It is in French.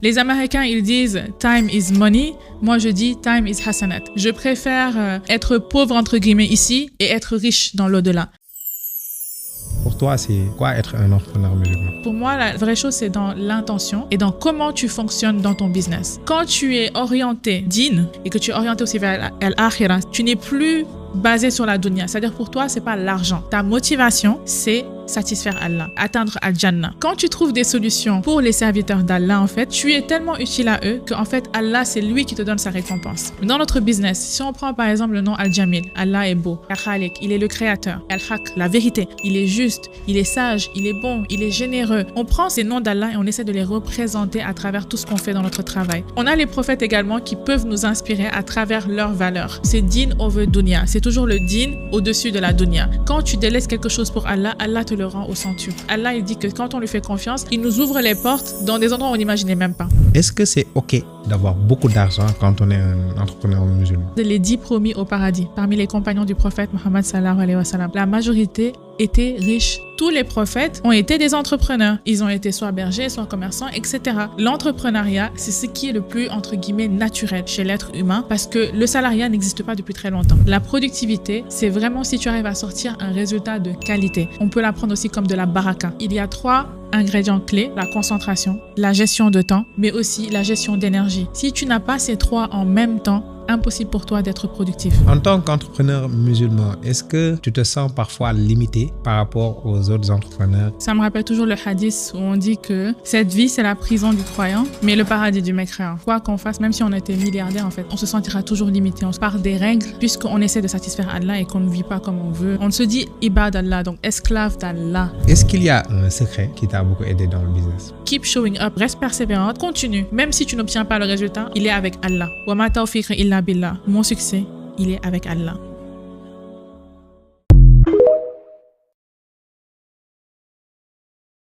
Les Américains, ils disent « time is money ». Moi, je dis « time is hasanat ». Je préfère être pauvre, entre guillemets, ici et être riche dans l'au-delà. Pour toi, c'est quoi être un entrepreneur musulman? Pour moi, la vraie chose, c'est dans l'intention et dans comment tu fonctionnes dans ton business. Quand tu es orienté din et que tu es orienté aussi vers l'akhira, tu n'es plus basé sur la dunya. C'est-à-dire pour toi, c'est pas l'argent. Ta motivation, c'est satisfaire Allah, atteindre Al-Jannah. Quand tu trouves des solutions pour les serviteurs d'Allah, en fait, tu es tellement utile à eux que en fait, Allah, c'est lui qui te donne sa récompense. Dans notre business, si on prend par exemple le nom Al-Jamil, Allah est beau, Al-Khaliq, il est le créateur, Al-Haq, la vérité, il est juste, il est sage, il est bon, il est généreux. On prend ces noms d'Allah et on essaie de les représenter à travers tout ce qu'on fait dans notre travail. On a les prophètes également qui peuvent nous inspirer à travers leurs valeurs. C'est din over dunya, c'est toujours le din au-dessus de la dunya. Quand tu délaisses quelque chose pour Allah, Allah te le rend au centuple. Allah, il dit que quand on lui fait confiance, il nous ouvre les portes dans des endroits où on n'imaginait même pas. Est-ce que c'est OK d'avoir beaucoup d'argent quand on est un entrepreneur musulman? Les 10 promis au paradis, parmi les compagnons du prophète Mohammed sallallahu alayhi wa sallam, la majorité étaient riches. Tous les prophètes ont été des entrepreneurs. Ils ont été soit bergers, soit commerçants, etc. L'entrepreneuriat, c'est ce qui est le plus, entre guillemets, naturel chez l'être humain parce que le salariat n'existe pas depuis très longtemps. La productivité, c'est vraiment si tu arrives à sortir un résultat de qualité. On peut la prendre aussi comme de la baraka. Il y a 3 ingrédients clés, la concentration, la gestion de temps, mais aussi la gestion d'énergie. Si tu n'as pas ces 3 en même temps, impossible pour toi d'être productif. En tant qu'entrepreneur musulman, est-ce que tu te sens parfois limité par rapport aux autres entrepreneurs? Ça me rappelle toujours le hadith où on dit que cette vie, c'est la prison du croyant, mais le paradis du mécréant. Quoi qu'on fasse, même si on était milliardaire, en fait, on se sentira toujours limité. On se part des règles puisqu'on essaie de satisfaire Allah et qu'on ne vit pas comme on veut. On se dit ibad Allah, donc esclave d'Allah. Est-ce qu'il y a un secret qui t'a beaucoup aidé dans le business? Keep showing up, reste persévérante, continue. Même si tu n'obtiens pas le résultat, il est avec Allah. Wa ma tawfiq illa billah. Mon succès, il est avec Allah.